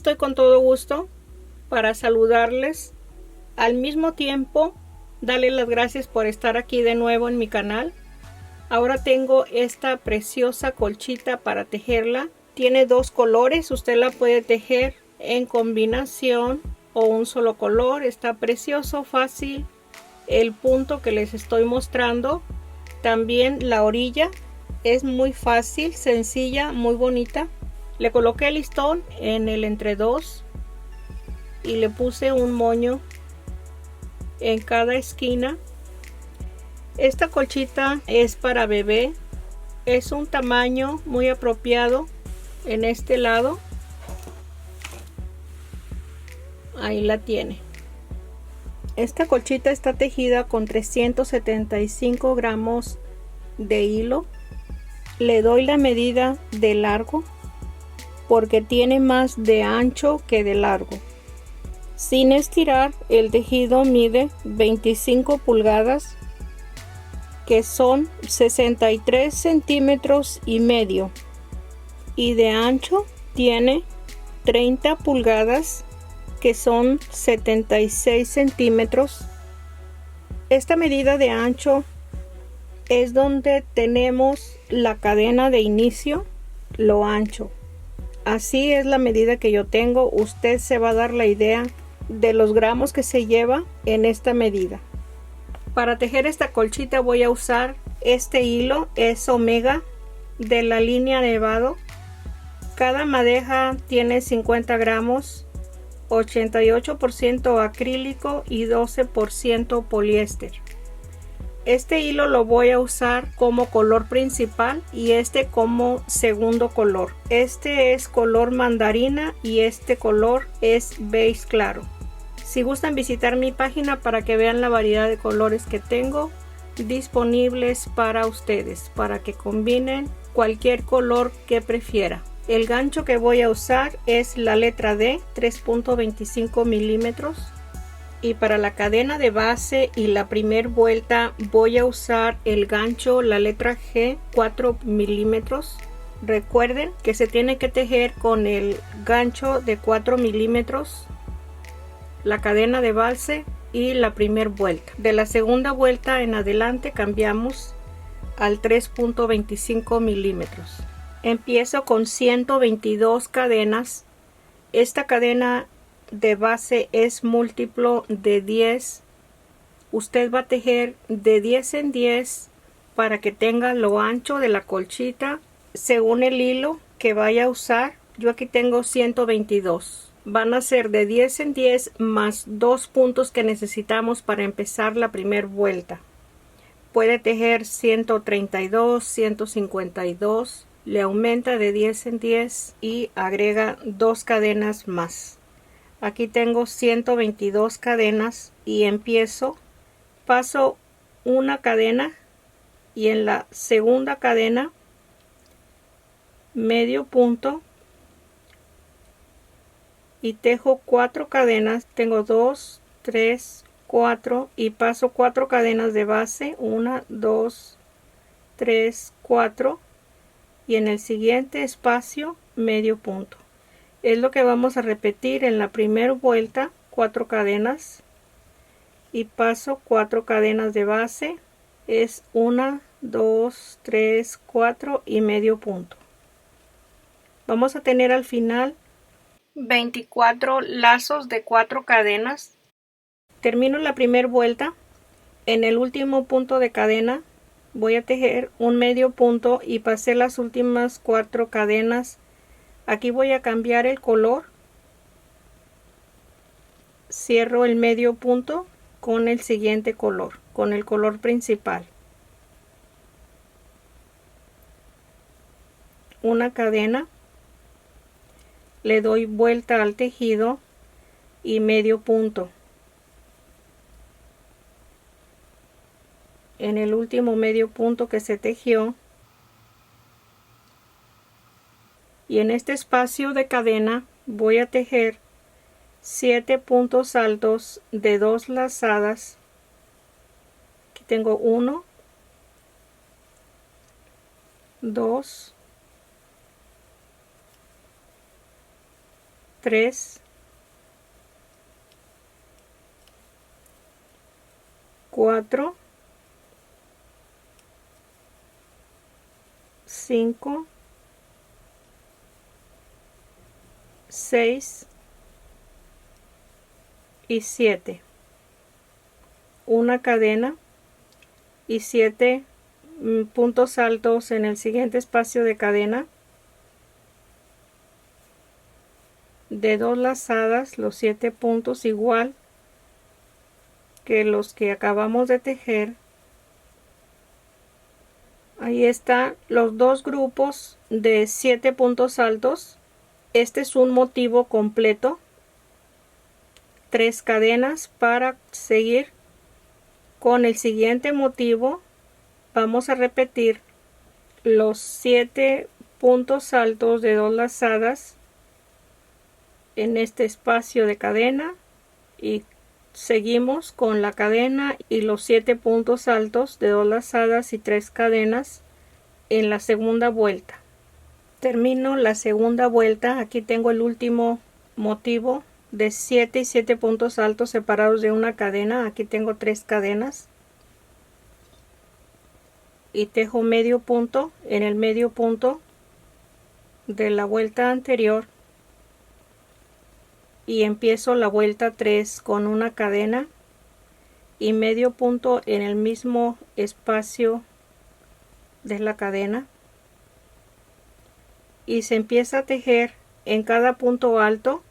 estoy con todo gusto para saludarles. Al mismo tiempo, darles las gracias por estar aquí de nuevo en mi canal. Ahora tengo esta preciosa colchita para tejerla. Tiene dos colores, usted la puede tejer en combinación o un solo color. Está precioso, fácil. El punto que les estoy mostrando, también la orilla es muy fácil, sencilla, muy bonita. Le coloqué el listón en el entre dos y le puse un moño en cada esquina. Esta colchita es para bebé, es un tamaño muy apropiado en este lado. Ahí la tiene. Esta colchita está tejida con 375 gramos de hilo. Le doy la medida de largo porque tiene más de ancho que de largo. Sin estirar, el tejido mide 25 pulgadas, que son 63 centímetros y medio, y de ancho tiene 30 pulgadas, que son 76 centímetros. Esta medida de ancho es donde tenemos la cadena de inicio, lo ancho. Así es la medida que yo tengo. Usted se va a dar la idea de los gramos que se lleva en esta medida. Para tejer esta colchita voy a usar este hilo, es Omega de la línea Nevado. Cada madeja tiene 50 gramos, 88% acrílico y 12% poliéster. Este hilo lo voy a usar como color principal y este como segundo color. Este es color mandarina y este color es beige claro. Si gustan visitar mi página para que vean la variedad de colores que tengo disponibles para ustedes, para que combinen cualquier color que prefiera. El gancho que voy a usar es la letra D, 3.25 milímetros. Y para la cadena de base y la primer vuelta voy a usar el gancho, la letra G, 4 milímetros. Recuerden que se tiene que tejer con el gancho de 4 milímetros, la cadena de base y la primer vuelta. De la segunda vuelta en adelante cambiamos al 3.25 milímetros. Empiezo con 122 cadenas. Esta cadena de base es múltiplo de 10. Usted va a tejer de 10 en 10 para que tenga lo ancho de la colchita según el hilo que vaya a usar. Yo aquí tengo 122. Van a ser de 10 en 10 más 2 puntos que necesitamos para empezar la primera vuelta. Puede tejer 132, 152, le aumenta de 10 en 10 y agrega 2 cadenas más. Aquí tengo 122 cadenas y empiezo, paso una cadena y en la segunda cadena medio punto y tejo 4 cadenas. Tengo 2, 3, 4 y paso 4 cadenas de base, 1, 2, 3, 4 y en el siguiente espacio medio punto. Es lo que vamos a repetir en la primera vuelta, 4 cadenas y paso 4 cadenas de base, es 1, 2, 3, 4 y medio punto. Vamos a tener al final 24 lazos de 4 cadenas. Termino la primera vuelta. En el último punto de cadena voy a tejer un medio punto y pasé las últimas 4 cadenas. Aquí voy a cambiar el color. Cierro el medio punto con el siguiente color, con el color principal. Una cadena. Le doy vuelta al tejido y medio punto. En el último medio punto que se tejió y en este espacio de cadena voy a tejer 7 puntos altos de 2 lazadas. Aquí tengo 1, 2, 3, 4, 5, 6 y 7. Una cadena y 7 puntos altos en el siguiente espacio de cadena. De 2 lazadas, los 7 puntos igual que los que acabamos de tejer. Ahí están los dos grupos de 7 puntos altos. Este es un motivo completo. 3 cadenas para seguir con el siguiente motivo. Vamos a repetir los 7 puntos altos de 2 lazadas en este espacio de cadena y seguimos con la cadena y los 7 puntos altos de 2 lazadas y 3 cadenas en la segunda vuelta. Termino la segunda vuelta. Aquí tengo el último motivo de 7 y 7 puntos altos separados de una cadena. Aquí tengo 3 cadenas y tejo medio punto en el medio punto de la vuelta anterior y empiezo la vuelta 3 con una cadena y medio punto en el mismo espacio de la cadena, y se empieza a tejer en cada punto alto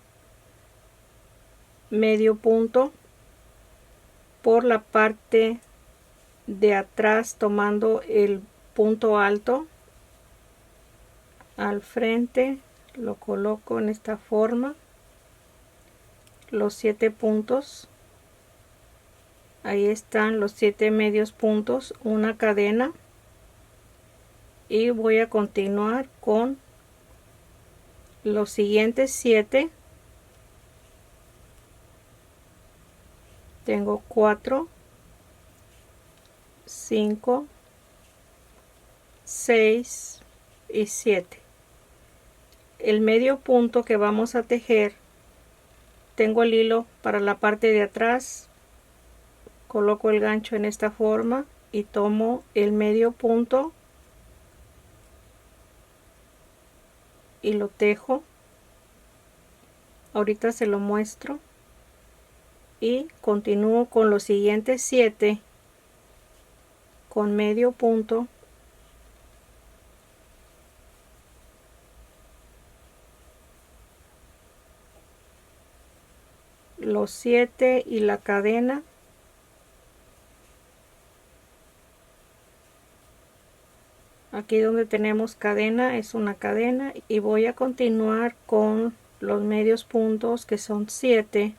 medio punto por la parte de atrás, tomando el punto alto al frente, lo coloco en esta forma, los 7 puntos, ahí están los 7 medios puntos, una cadena, y voy a continuar con los siguientes 7. Tengo 4, 5, 6 y 7. El medio punto que vamos a tejer, tengo el hilo para la parte de atrás, coloco el gancho en esta forma y tomo el medio punto y lo tejo. Ahorita se lo muestro y continúo con los siguientes 7 con medio punto, los 7 y la cadena, aquí donde tenemos cadena es una cadena, y voy a continuar con los medios puntos que son 7.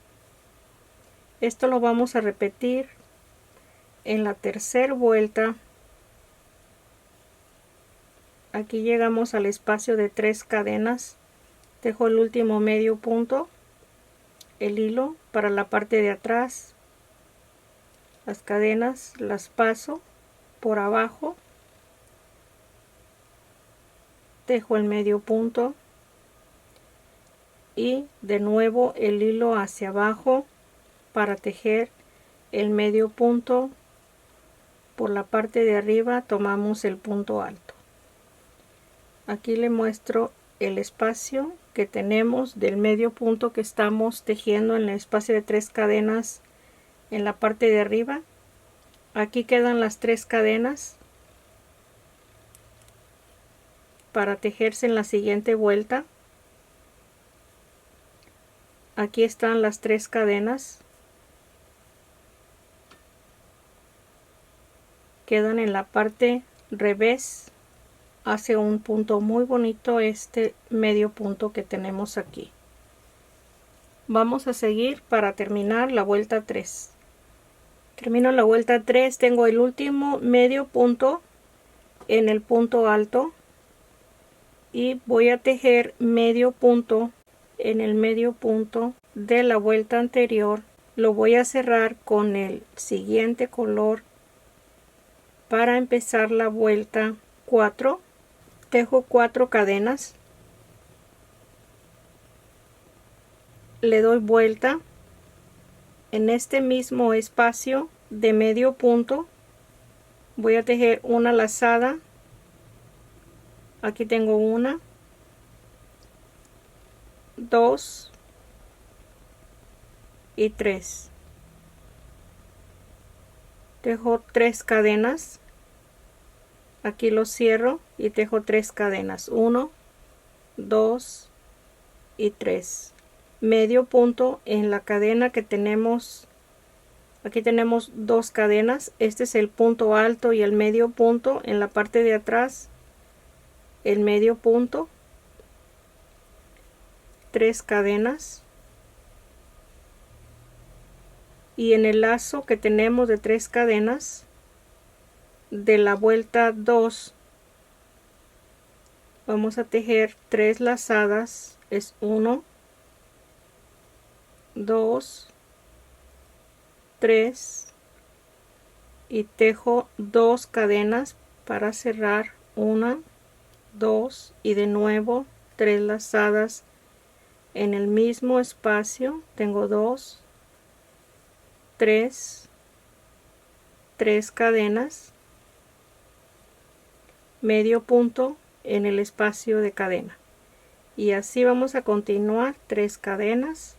Esto lo vamos a repetir en la tercera vuelta. Aquí llegamos al espacio de 3 cadenas, tejo el último medio punto, el hilo para la parte de atrás, las cadenas las paso por abajo, tejo el medio punto y de nuevo el hilo hacia abajo para tejer el medio punto. Por la parte de arriba tomamos el punto alto. Aquí le muestro el espacio que tenemos del medio punto que estamos tejiendo en el espacio de 3 cadenas en la parte de arriba. Aquí quedan las 3 cadenas para tejerse en la siguiente vuelta. Aquí están las 3 cadenas, quedan en la parte revés. Hace un punto muy bonito este medio punto que tenemos aquí. Vamos a seguir para terminar la vuelta 3. Termino la vuelta 3, tengo el último medio punto en el punto alto y voy a tejer medio punto en el medio punto de la vuelta anterior. Lo voy a cerrar con el siguiente color para empezar la vuelta 4. Tejo 4 cadenas, le doy vuelta. En este mismo espacio de medio punto voy a tejer una lazada. Aquí tengo una, dos y tres. Tejo 3 cadenas. Aquí lo cierro y tejo 3 cadenas. 1, 2 y 3. Medio punto en la cadena que tenemos. Aquí tenemos 2 cadenas. Este es el punto alto y el medio punto. En la parte de atrás, el medio punto. 3 cadenas. Y en el lazo que tenemos de 3 cadenas, de la vuelta 2, vamos a tejer 3 lazadas. Es 1, 2, 3 y tejo 2 cadenas para cerrar. 1, 2 y de nuevo 3 lazadas en el mismo espacio. Tengo 2, 3 cadenas, medio punto en el espacio de cadena, y así vamos a continuar. 3 cadenas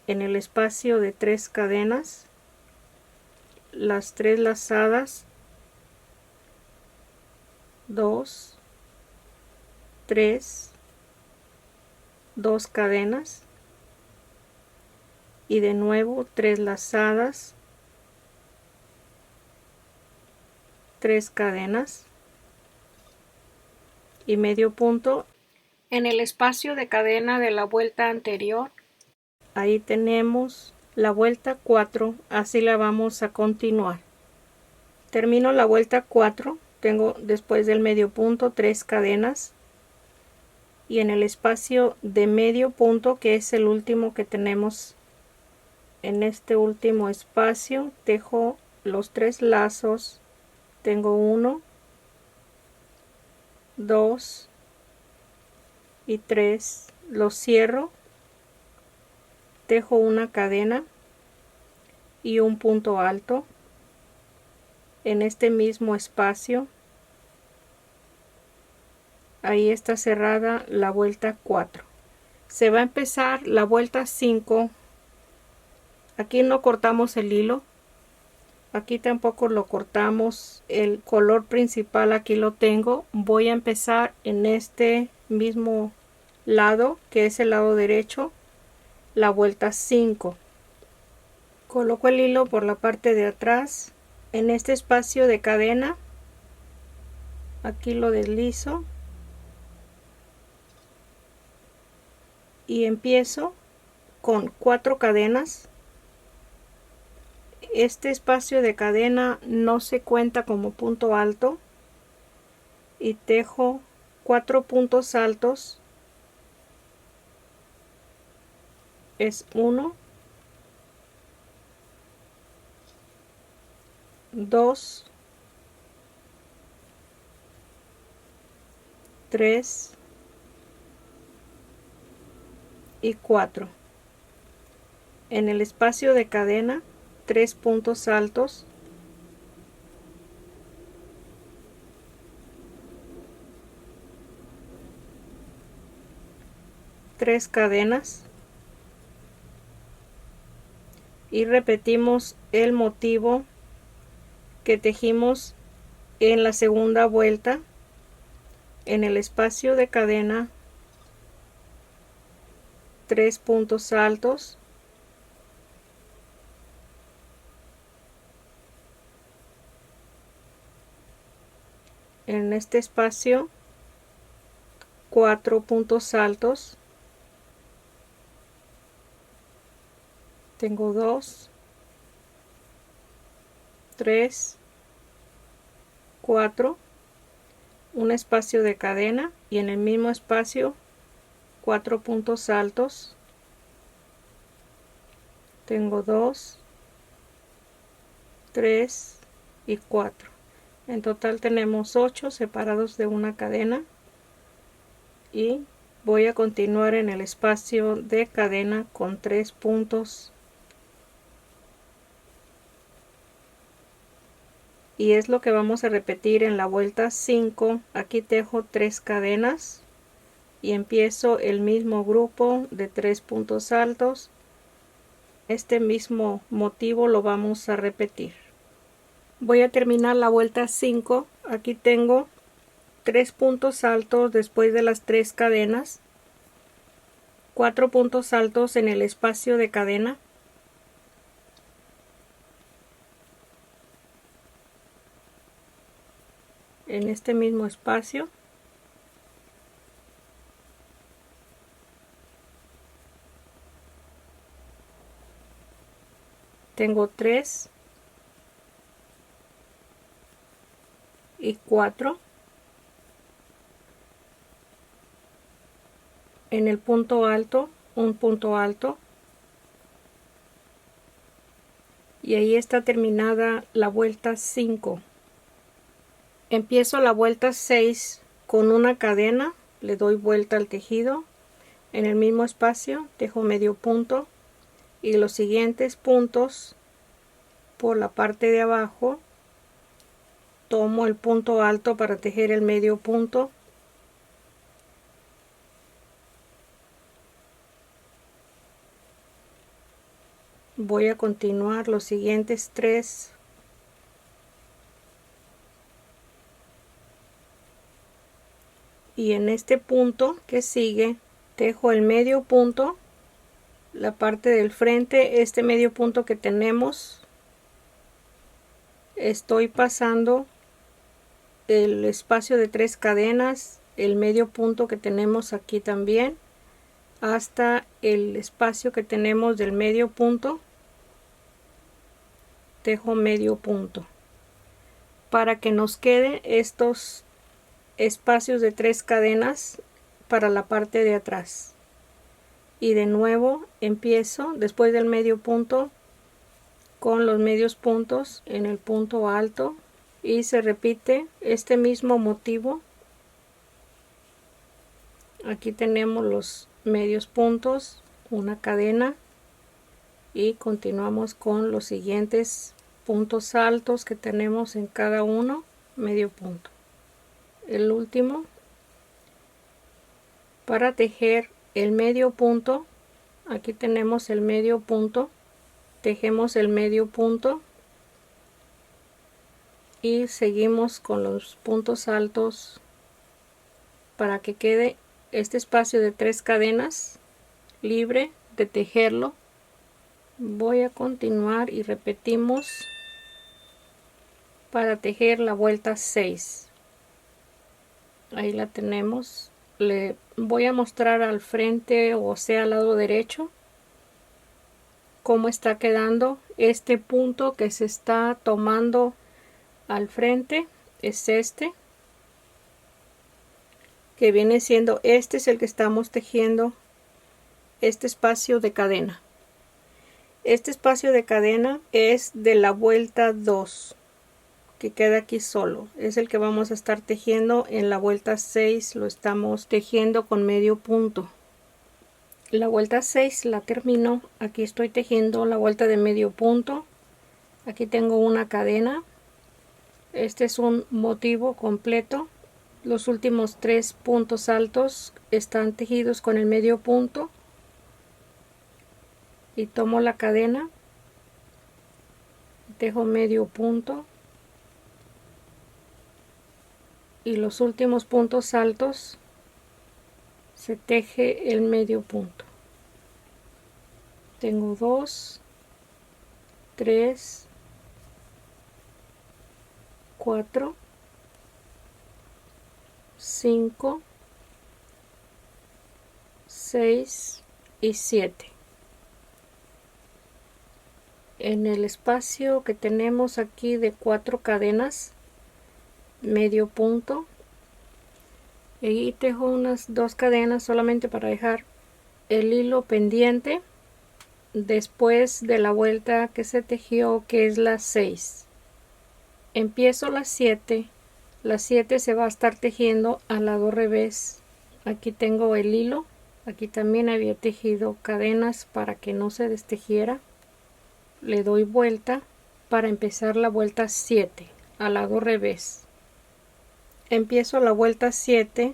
en el espacio de 3 cadenas, las 3 lazadas, 2, 3, 2 cadenas y de nuevo 3 lazadas, 3 cadenas y medio punto en el espacio de cadena de la vuelta anterior. Ahí tenemos la vuelta 4, así la vamos a continuar. Termino la vuelta 4, tengo después del medio punto 3 cadenas y en el espacio de medio punto, que es el último que tenemos, en este último espacio tejo los 3 lazos. Tengo 1, 2 y 3, los cierro, tejo una cadena y un punto alto en este mismo espacio. Ahí está cerrada la vuelta 4. Se va a empezar la vuelta 5. Aquí no cortamos el hilo, aquí tampoco lo cortamos. El color principal aquí lo tengo. Voy a empezar en este mismo lado, que es el lado derecho, la vuelta 5. Coloco el hilo por la parte de atrás en este espacio de cadena. Aquí lo deslizo y empiezo con 4 cadenas. Este espacio de cadena no se cuenta como punto alto y tejo 4 puntos altos. Es 1, 2, 3 y 4. En el espacio de cadena 3 puntos altos, tres cadenas y repetimos el motivo que tejimos en la segunda vuelta. En el espacio de cadena 3 puntos altos, en este espacio 4 puntos altos. Tengo 2, 3, 4, un espacio de cadena y en el mismo espacio 4 puntos altos. Tengo 2, 3 y 4. En total tenemos 8 separados de una cadena y Voy a continuar en el espacio de cadena con 3 puntos. Y es lo que vamos a repetir en la vuelta 5. Aquí tejo 3 cadenas y empiezo el mismo grupo de 3 puntos altos. Este mismo motivo lo vamos a repetir. Voy a terminar la vuelta 5. Aquí tengo 3 puntos altos después de las 3 cadenas, 4 puntos altos en el espacio de cadena, en este mismo espacio, tengo 3 y 4. En el punto alto, un punto alto, y ahí está terminada la vuelta 5. Empiezo la vuelta 6 con una cadena, le doy vuelta al tejido, en el mismo espacio tejo medio punto y los siguientes puntos por la parte de abajo tomo el punto alto para tejer el medio punto. Voy a continuar los siguientes 3. Y en este punto que sigue tejo el medio punto, la parte del frente, este medio punto que tenemos, estoy pasando el espacio de 3 cadenas, el medio punto que tenemos aquí también, hasta el espacio que tenemos del medio punto, tejo medio punto para que nos queden estos espacios de 3 cadenas para la parte de atrás. Y de nuevo empiezo después del medio punto con los medios puntos en el punto alto y se repite este mismo motivo. Aquí tenemos los medios puntos, una cadena, y continuamos con los siguientes puntos altos que tenemos en cada uno, medio punto. El último, para tejer el medio punto, aquí tenemos el medio punto, tejemos el medio punto y seguimos con los puntos altos para que quede este espacio de 3 cadenas libre de tejerlo. Voy a continuar y repetimos para tejer la vuelta 6. Ahí la tenemos. Le voy a mostrar al frente, o sea al lado derecho, cómo está quedando este punto que se está tomando al frente. Es este que viene siendo, este es el que estamos tejiendo, este espacio de cadena. Este espacio de cadena es de la vuelta 2 que queda aquí solo, es el que vamos a estar tejiendo en la vuelta 6. Lo estamos tejiendo con medio punto. La vuelta 6 la termino. Aquí estoy tejiendo la vuelta de medio punto. Aquí tengo una cadena. Este es un motivo completo. Los últimos 3 puntos altos están tejidos con el medio punto. Y tomo la cadena, tejo medio punto y los últimos puntos altos se teje el medio punto. Tengo 2, 3, 4, 5, 6 y 7. En el espacio que tenemos aquí de 4 cadenas, medio punto, y tejo unas 2 cadenas solamente para dejar el hilo pendiente después de la vuelta que se tejió, que es la 6. Empiezo la 7. La 7 se va a estar tejiendo al lado revés Aquí tengo el hilo. Aquí también había tejido cadenas para que no se destejiera. Le doy vuelta para empezar la vuelta 7 al lado revés. Empiezo la vuelta 7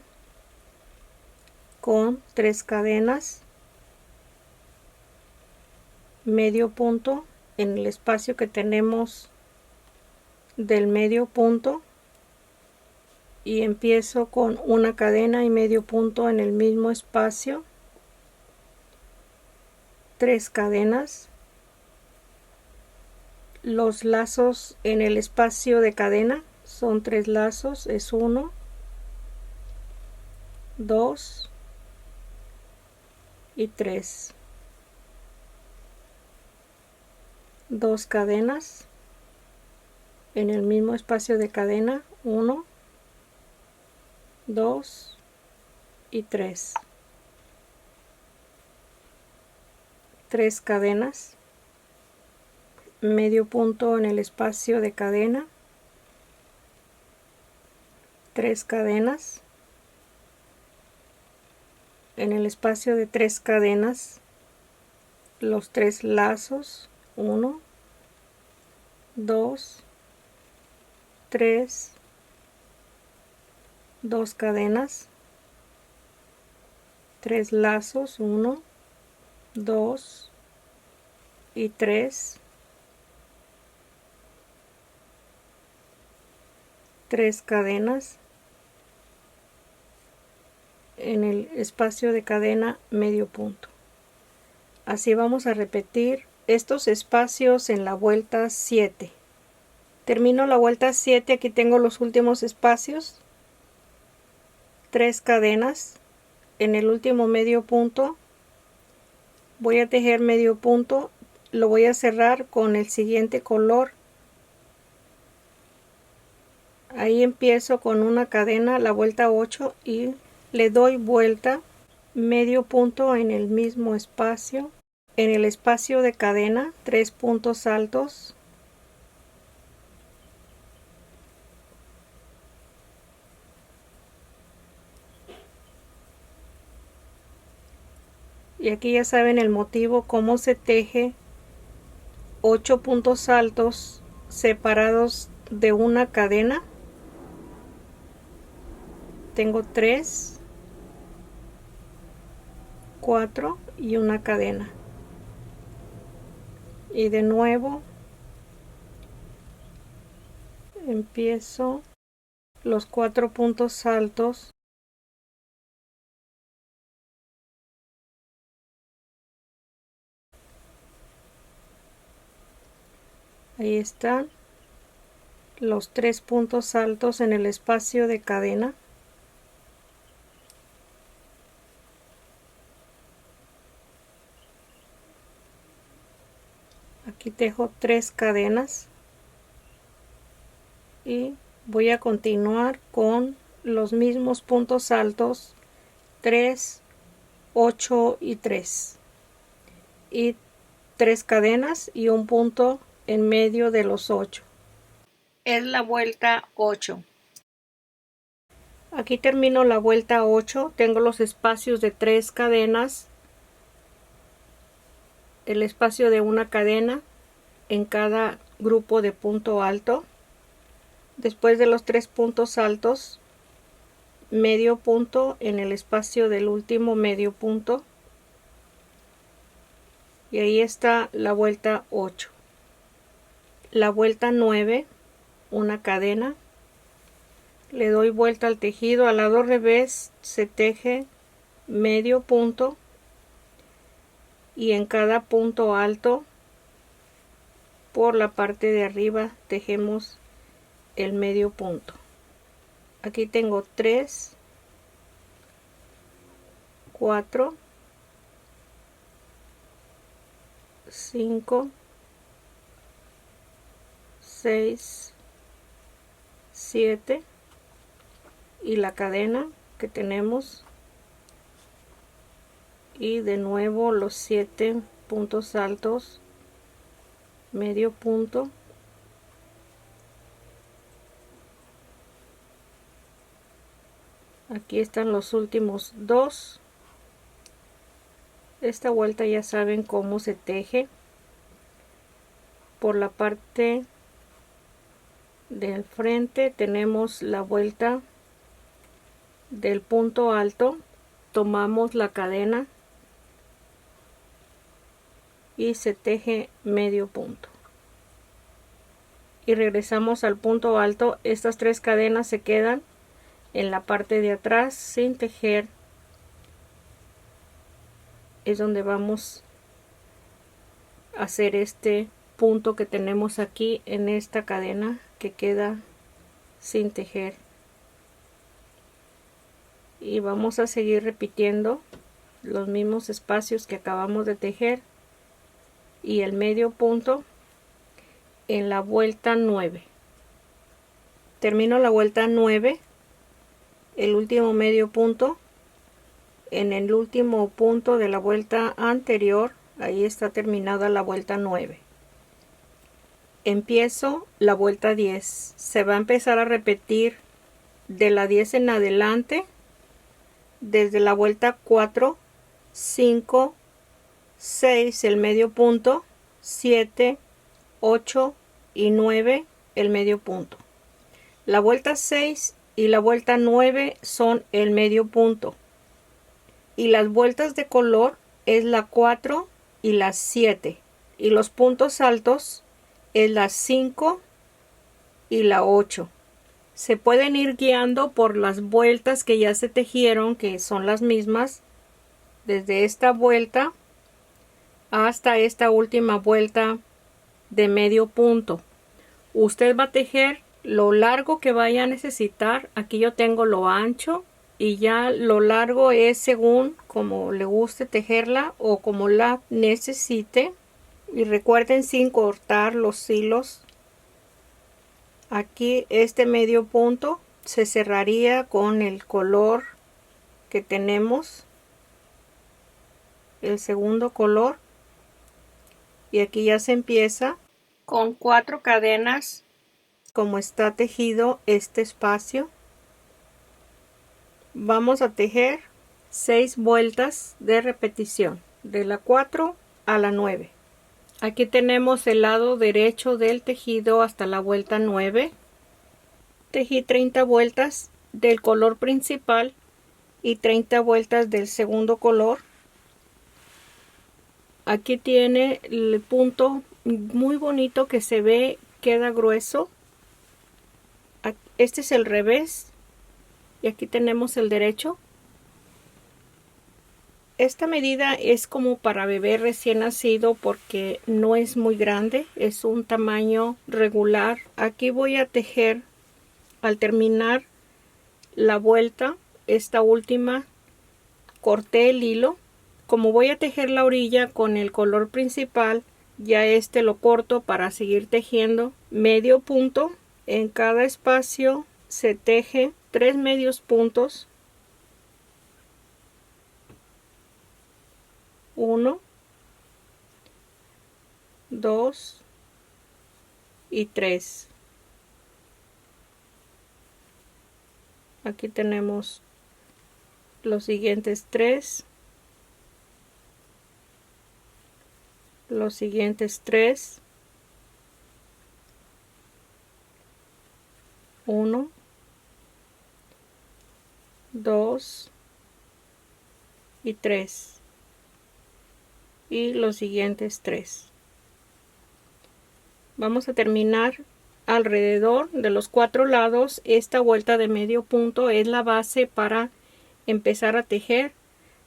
con 3 cadenas, medio punto en el espacio que tenemos del medio punto, y empiezo con una cadena y medio punto en el mismo espacio, 3 cadenas, los lazos en el espacio de cadena son 3 lazos, es 1, 2 y 3, 2 cadenas en el mismo espacio de cadena, 1, 2 y 3, 3 cadenas, medio punto en el espacio de cadena, 3 cadenas, en el espacio de 3 cadenas los 3 lazos, 1, 2, 3, 2 cadenas, 3 lazos, 1, 2 y 3, 3 cadenas en el espacio de cadena, medio punto. Así vamos a repetir estos espacios en la vuelta 7. Termino la vuelta 7, aquí tengo los últimos espacios, 3 cadenas en el último medio punto, voy a tejer medio punto, lo voy a cerrar con el siguiente color. Ahí empiezo con una cadena, la vuelta 8, y le doy vuelta, medio punto en el mismo espacio, en el espacio de cadena, 3 puntos altos, y aquí ya saben el motivo, cómo se teje 8 puntos altos separados de una cadena. Tengo 3, 4 y una cadena, y de nuevo empiezo los 4 puntos altos, ahí están los 3 puntos altos en el espacio de cadena, aquí tejo 3 cadenas y voy a continuar con los mismos puntos altos, 3, 8 y 3, y 3 cadenas y un punto en medio de los 8. Es la vuelta 8. Aquí termino la vuelta 8, tengo los espacios de 3 cadenas, el espacio de una cadena en cada grupo de punto alto. Después de los 3 puntos altos, medio punto en el espacio del último medio punto, y ahí está la vuelta 8. La vuelta 9, una cadena, le doy vuelta al tejido, al lado revés se teje medio punto, y en cada punto alto por la parte de arriba tejemos el medio punto. Aquí tengo 3, 4, 5, 6, 7 y la cadena que tenemos, y de nuevo los 7 puntos altos, medio punto, Aquí están los últimos dos. Esta vuelta ya saben cómo se teje. Por la parte del frente tenemos la vuelta del punto alto, tomamos la cadena y se teje medio punto y regresamos al punto alto. Estas tres cadenas se quedan en la parte de atrás sin tejer. Es donde vamos a hacer este punto que tenemos aquí en esta cadena que queda sin tejer, y vamos a seguir repitiendo los mismos espacios que acabamos de tejer y el medio punto en la vuelta 9. Termino la vuelta 9, el último medio punto en el último punto de la vuelta anterior. Ahí está terminada la vuelta 9. Empiezo la vuelta 10. Se va a empezar a repetir de la 10 en adelante, desde la vuelta 4, 5, 6 el medio punto, 7, 8 y 9 el medio punto. La vuelta 6 y la vuelta 9 son el medio punto, y las vueltas de color es la 4 y la 7, y los puntos altos es la 5 y la 8. Se pueden ir guiando por las vueltas que ya se tejieron, que son las mismas, desde esta vuelta hasta esta última vuelta de medio punto. Usted va a tejer lo largo que vaya a necesitar. Aquí yo tengo lo ancho, y ya lo largo es según como le guste tejerla o como la necesite. Y recuerden, sin cortar los hilos. Aquí este medio punto se cerraría con el color que tenemos, el segundo color, y aquí ya se empieza con 4 cadenas como está tejido este espacio. Vamos a tejer 6 vueltas de repetición de la 4 a la 9. Aquí tenemos el lado derecho del tejido hasta la vuelta 9. Tejí 30 vueltas del color principal y 30 vueltas del segundo color. Aquí tiene el punto muy bonito que se ve, queda grueso. Este es el revés y aquí tenemos el derecho. Esta medida es como para bebé recién nacido porque no es muy grande, es un tamaño regular. Aquí voy a tejer, al terminar la vuelta, esta última, corté el hilo. Como voy a tejer la orilla con el color principal, ya este lo corto para seguir tejiendo medio punto. En cada espacio se teje 3 medios puntos. 1, 2 y 3. Aquí tenemos los siguientes 3, los siguientes 3, 1, 2 y 3. Y los siguientes 3. Vamos a terminar alrededor de los 4 lados. Esta vuelta de medio punto es la base para empezar a tejer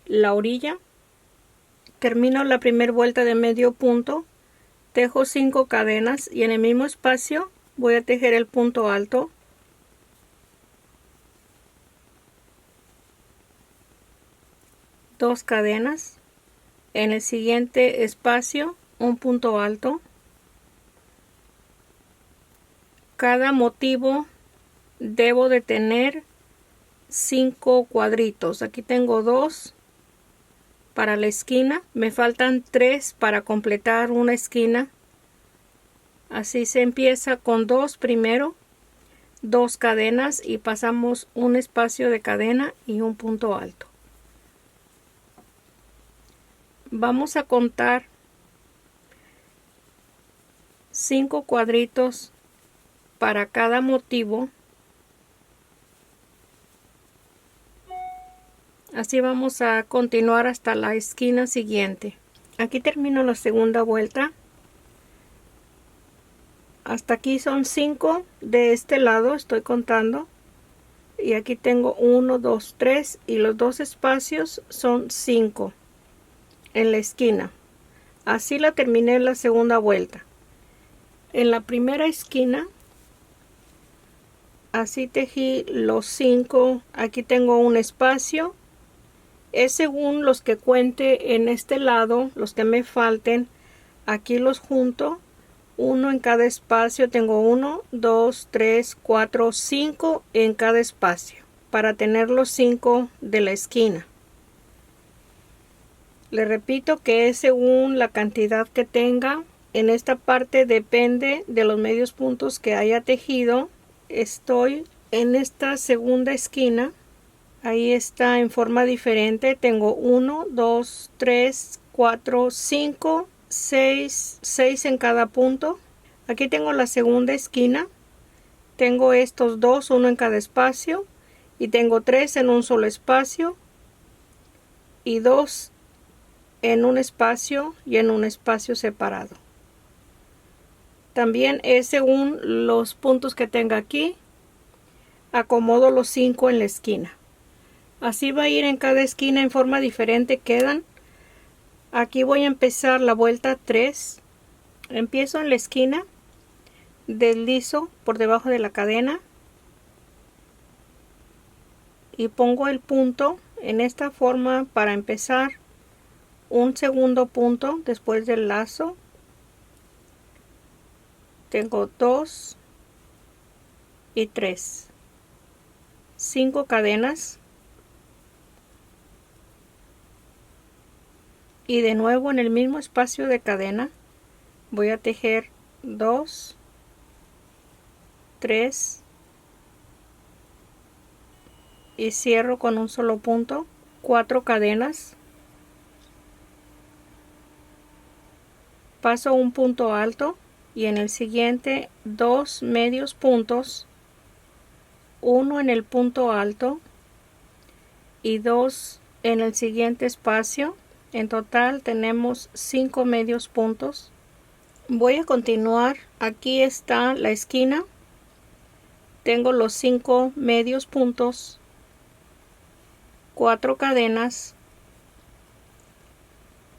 la orilla. Termino la primera vuelta de medio punto, tejo 5 cadenas y en el mismo espacio voy a tejer el punto alto. Dos cadenas. En el siguiente espacio un punto alto. Cada motivo debo de tener 5 cuadritos. Aquí tengo 2 para la esquina, me faltan 3 para completar una esquina. Así se empieza con 2 primero, 2 cadenas y pasamos un espacio de cadena y un punto alto. Vamos a contar 5 cuadritos para cada motivo. Así vamos a continuar hasta la esquina siguiente. Aquí termino la segunda vuelta. Hasta aquí son 5 de este lado, estoy contando. Y aquí tengo 1, 2, 3 y los 2 espacios son 5 en la esquina. Así la terminé en la segunda vuelta. En la primera esquina, así tejí los 5. Aquí tengo un espacio. Es según los que cuente en este lado, los que me falten. Aquí los junto. 1 en cada espacio. Tengo 1, 2, 3, 4, 5 en cada espacio. Para tener los 5 de la esquina. Le repito que es según la cantidad que tenga. En esta parte depende de los medios puntos que haya tejido. Estoy en esta segunda esquina. Ahí está en forma diferente. Tengo 1, 2, 3, 4, 5, 6 en cada punto. Aquí tengo la segunda esquina. Tengo estos 2, 1 en cada espacio. Y tengo 3 en un solo espacio. Y 2 en un espacio y en un espacio separado. También es según los puntos que tenga aquí. Acomodo los 5 en la esquina. Así va a ir en cada esquina en forma diferente quedan. Aquí voy a empezar la vuelta 3. Empiezo en la esquina. Deslizo por debajo de la cadena. Y pongo el punto en esta forma para empezar un segundo punto después del lazo. Tengo 2 y 3. 5 cadenas. Y de nuevo en el mismo espacio de cadena voy a tejer 2, 3 y cierro con un solo punto. 4 cadenas. Paso un punto alto y en el siguiente 2 medios puntos, 1 en el punto alto y 2 en el siguiente espacio. En total tenemos 5 medios puntos. Voy a continuar. Aquí está la esquina. Tengo los 5 medios puntos, 4 cadenas.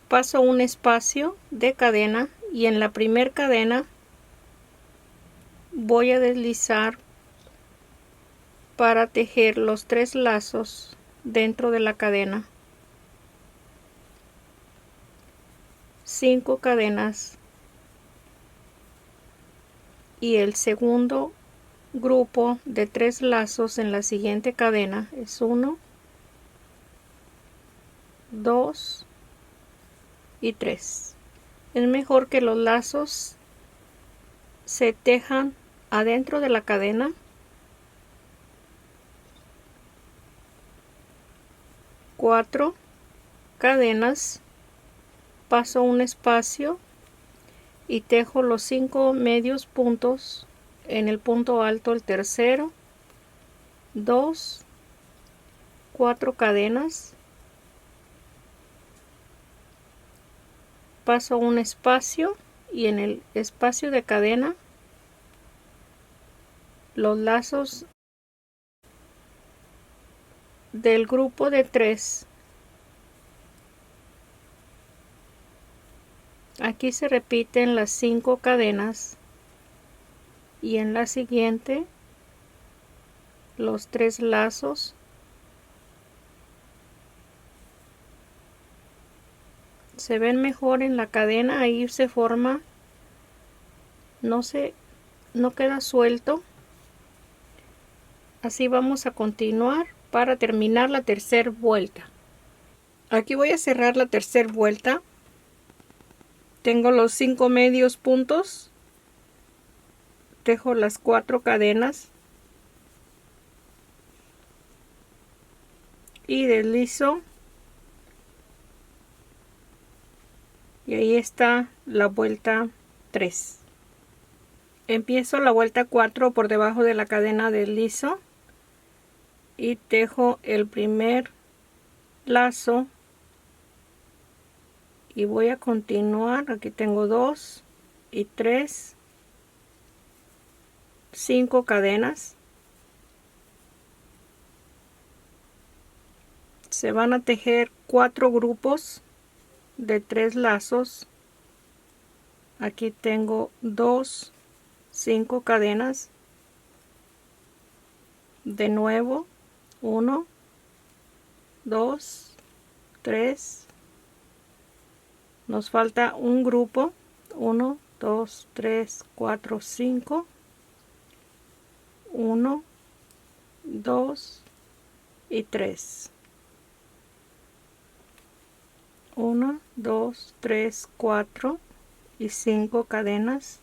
Paso un espacio de cadena y en la primera cadena voy a deslizar para tejer los 3 lazos dentro de la cadena. 5 cadenas y el segundo grupo de 3 lazos en la siguiente cadena es 1, 2 y 3. Es mejor que los lazos se tejan adentro de la cadena. 4 cadenas. Paso un espacio y tejo los 5 medios puntos en el punto alto el tercero. 2, 4 cadenas. Paso un espacio y en el espacio de cadena los lazos del grupo de 3. Aquí se repiten las 5 cadenas y en la siguiente los 3 lazos. Se ven mejor en la cadena, ahí se forma, no queda suelto. Así vamos a continuar para terminar la tercera vuelta. Aquí voy a cerrar la tercera vuelta. Tengo los 5 medios puntos, tejo las 4 cadenas y deslizo, y ahí está la vuelta 3. Empiezo la vuelta 4 por debajo de la cadena, deslizo y tejo el primer lazo y voy a continuar. Aquí tengo 2 y 3, 5 cadenas. Se van a tejer 4 grupos de 3 lazos. Aquí tengo 2, 5 cadenas. De nuevo 1, 2, 3. Nos falta un grupo. 1, 2, 3, 4, 5. 1, 2 y 3. 1, 2, 3, 4 y 5 cadenas.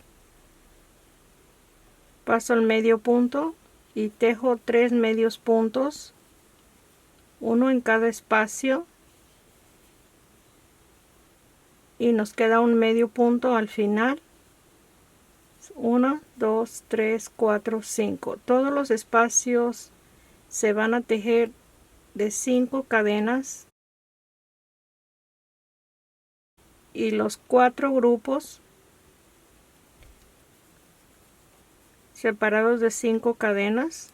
Paso al medio punto y tejo 3 medios puntos, uno en cada espacio, y nos queda un medio punto al final. 1, 2, 3, 4, 5. Todos los espacios se van a tejer de 5 cadenas y los 4 grupos separados de 5 cadenas.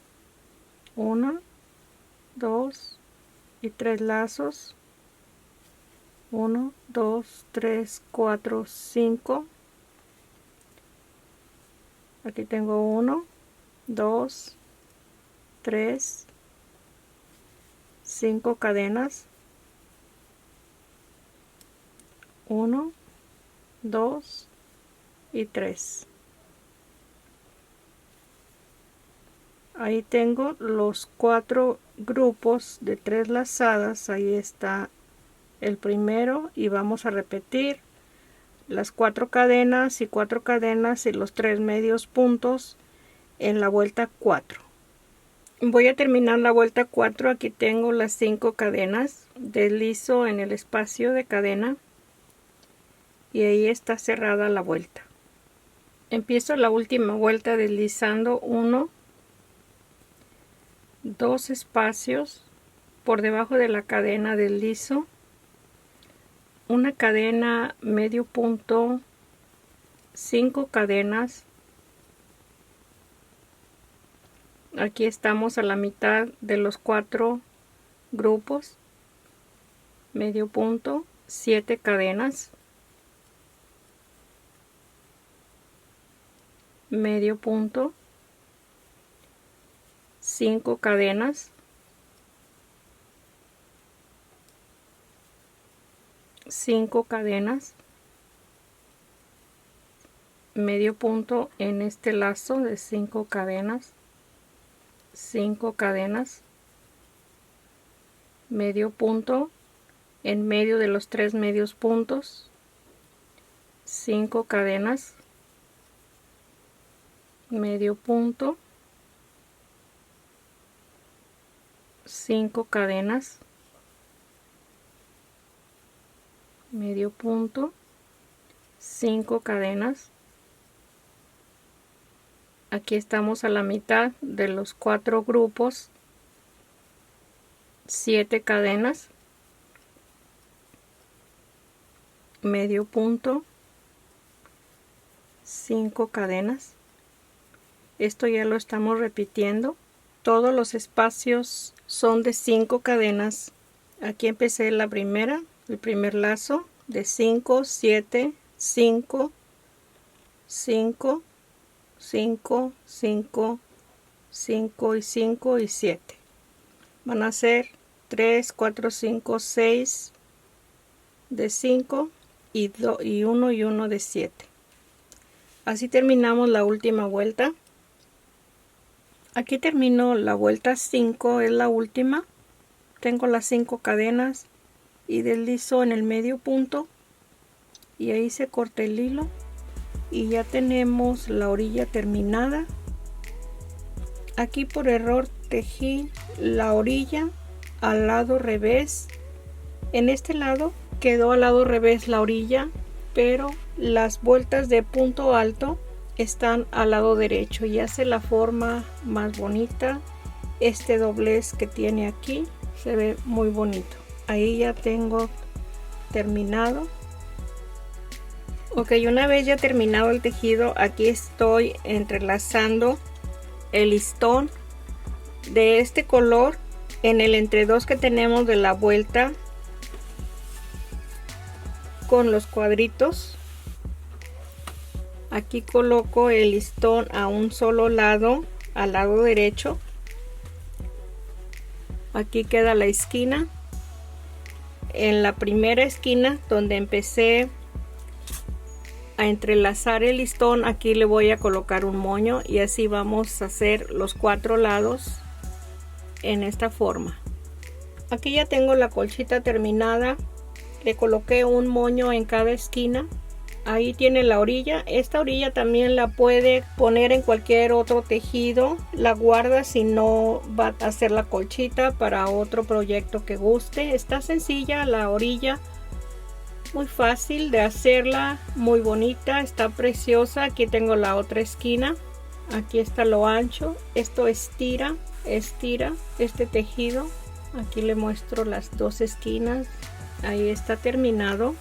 1, 2 y 3 lazos. 1, 2, 3, 4, 5. Aquí tengo 1, 2, 3, 5 cadenas. 1, 2 y 3. Ahí tengo los 4 grupos de 3 lazadas. Ahí está el primero y vamos a repetir las 4 cadenas y 4 cadenas y los 3 medios puntos en la vuelta 4. Voy a terminar la vuelta 4. Aquí tengo las 5 cadenas. Deslizo en el espacio de cadena y ahí está cerrada la vuelta. Empiezo la última vuelta deslizando 1, 2 espacios por debajo de la cadena, deslizo una cadena, medio punto, 5 cadenas. Aquí estamos a la mitad de los 4 grupos, medio punto, 7 cadenas, medio punto, 5 cadenas, 5 cadenas, medio punto en este lazo de 5 cadenas, 5 cadenas, medio punto en medio de los 3 medios puntos, 5 cadenas, medio punto, 5 cadenas, medio punto, 5 cadenas. Aquí estamos a la mitad de los 4 grupos, 7 cadenas, medio punto, 5 cadenas. Esto ya lo estamos repitiendo. Todos los espacios son de 5 cadenas. Aquí empecé la primera, el primer lazo de 5, 7, 5, 5, 5, 5, 5 y 5 y 7. Van a ser 3, 4, 5, 6 de 5 y 1 y 1 de 7. Así terminamos la última vuelta. Aquí termino la vuelta 5, es la última. Tengo las 5 cadenas y deslizo en el medio punto y ahí se corta el hilo y ya tenemos la orilla terminada. Aquí por error tejí la orilla al lado revés. En este lado quedó al lado revés la orilla, pero las vueltas de punto alto están al lado derecho y hace la forma más bonita. Este doblez que tiene aquí se ve muy bonito. Ahí ya tengo terminado. Ok, una vez ya terminado el tejido, aquí estoy entrelazando el listón de este color en el entredos que tenemos de la vuelta con los cuadritos. Aquí coloco el listón a un solo lado, al lado derecho. Aquí queda la esquina. En la primera esquina donde empecé a entrelazar el listón, aquí le voy a colocar un moño y así vamos a hacer los 4 lados en esta forma. Aquí ya tengo la colchita terminada. Le coloqué un moño en cada esquina. Ahí tiene la orilla. Esta orilla también la puede poner en cualquier otro tejido. La guarda si no va a hacer la colchita para otro proyecto que guste. Está sencilla la orilla. Muy fácil de hacerla. Muy bonita. Está preciosa. Aquí tengo la otra esquina. Aquí está lo ancho. Esto estira este tejido. Aquí le muestro las dos esquinas. Ahí está terminado.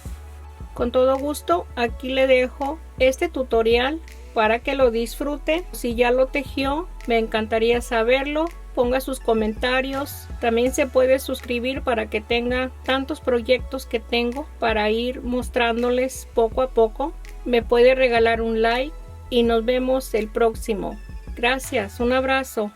Con todo gusto, aquí le dejo este tutorial para que lo disfrute. Si ya lo tejió, me encantaría saberlo. Ponga sus comentarios. También se puede suscribir para que tenga tantos proyectos que tengo para ir mostrándoles poco a poco. Me puede regalar un like y nos vemos el próximo. Gracias, un abrazo.